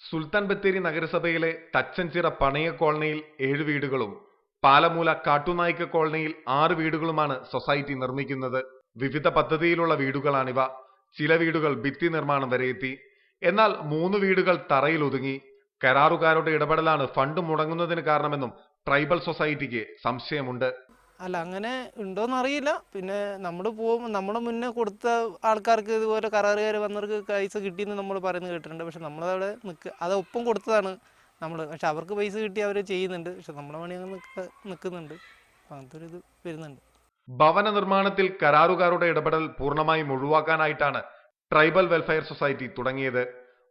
സുൽത്താൻ ബത്തേരി നഗരസഭയിലെ തച്ചൻചിറ പണയ കോളനിയിൽ 7 വീടുകളും പാലമൂല കാട്ടുനായ്ക്ക കോളനിയിൽ 6 വീടുകളുമാണ് സൊസൈറ്റി നിർമ്മിക്കുന്നത്. വിവിധ പദ്ധതിയിലുള്ള വീടുകളാണിവ. ചില വീടുകൾ ഭിത്തി നിർമ്മാണം വരെ എത്തി. എന്നാൽ 3 വീടുകൾ തറയിൽ ഒതുങ്ങി. കരാറുകാരുടെ ഇടപെടലാണ് ഫണ്ട് മുടങ്ങുന്നതിന് കാരണമെന്നും ട്രൈബൽ സൊസൈറ്റിക്ക് സംശയമുണ്ട്. അല്ല, അങ്ങനെ ഉണ്ടോയെന്ന് അറിയില്ല. പിന്നെ നമ്മുടെ മുന്നേ കൊടുത്ത ആൾക്കാർക്ക് ഇതുപോലെ കരാറുകാർ വന്നവർക്ക് പൈസ കിട്ടിയെന്ന് നമ്മൾ പറയുന്നത് കേട്ടിട്ടുണ്ട്. പക്ഷെ നമ്മളതവിടെ അത് ഒപ്പം കൊടുത്തതാണ് നമ്മൾ. പക്ഷെ അവർക്ക് പൈസ കിട്ടി അവർ ചെയ്യുന്നുണ്ട്. പക്ഷെ നമ്മളെ പണി അങ്ങ് നിൽക്കുന്നുണ്ട്. അങ്ങനത്തെ ഒരു ഇത് വരുന്നുണ്ട്. ഭവന നിർമ്മാണത്തിൽ കരാറുകാരുടെ ഇടപെടൽ പൂർണ്ണമായും ഒഴിവാക്കാനായിട്ടാണ് ട്രൈബൽ വെൽഫെയർ സൊസൈറ്റി തുടങ്ങിയത്.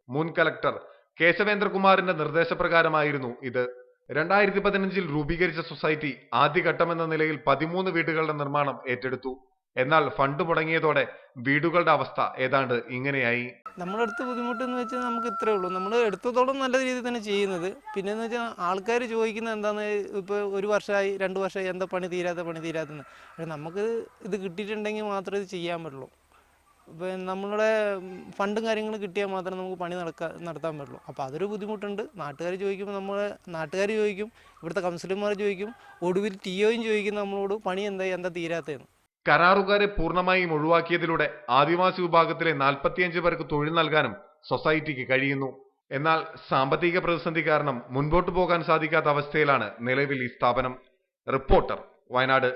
മുൻ കലക്ടർ കേശവേന്ദ്രകുമാറിന്റെ നിർദ്ദേശപ്രകാരമായിരുന്നു ഇത്. 2015 രൂപീകരിച്ച സൊസൈറ്റി ആദ്യഘട്ടമെന്ന നിലയിൽ 13 വീടുകളുടെ നിർമ്മാണം ഏറ്റെടുത്തു. എന്നാൽ ഫണ്ട് മുടങ്ങിയതോടെ വീടുകളുടെ അവസ്ഥ ഏതാണ്ട് ഇങ്ങനെയായി. നമ്മുടെ അടുത്ത് ബുദ്ധിമുട്ടെന്ന് വെച്ചാൽ നമുക്ക് ഇത്രേ ഉള്ളൂ. നമ്മൾ എടുത്തതോളം നല്ല രീതിയിൽ തന്നെ ചെയ്യുന്നത്. പിന്നെയെന്ന് വെച്ചാൽ ആൾക്കാർ ചോദിക്കുന്നത് എന്താണെന്ന്, ഇപ്പോൾ 1 വർഷമായി 2 വർഷമായി എന്താ പണി തീരാത്തെന്ന്. പക്ഷെ നമുക്ക് ഇത് കിട്ടിയിട്ടുണ്ടെങ്കിൽ മാത്രമേ ഇത് ചെയ്യാൻ പറ്റുള്ളൂ. ഇപ്പോൾ നമ്മളുടെ ഫണ്ടും കാര്യങ്ങളും കിട്ടിയാൽ മാത്രമേ നമുക്ക് പണി നടത്താൻ പറ്റുള്ളൂ. അപ്പോൾ അതൊരു ബുദ്ധിമുട്ടുണ്ട്. നാട്ടുകാർ ചോദിക്കും, ഇവിടുത്തെ കൗൺസിലർമാർ ചോദിക്കും, ഒടുവിൽ TOയും ചോദിക്കും നമ്മളോട് പണി എന്താ തീരാത്തതെന്ന്. കരാറുകാരെ പൂർണ്ണമായും ഒഴിവാക്കിയതിലൂടെ ആദിവാസി വിഭാഗത്തിലെ 45 പേർക്ക് തൊഴിൽ നൽകാനും സൊസൈറ്റിക്ക് കഴിയുന്നു. എന്നാൽ സാമ്പത്തിക പ്രതിസന്ധി കാരണം മുൻപോട്ടു പോകാൻ സാധിക്കാത്ത അവസ്ഥയിലാണ് നിലവിൽ ഈ സ്ഥാപനം. റിപ്പോർട്ടർ, വയനാട്.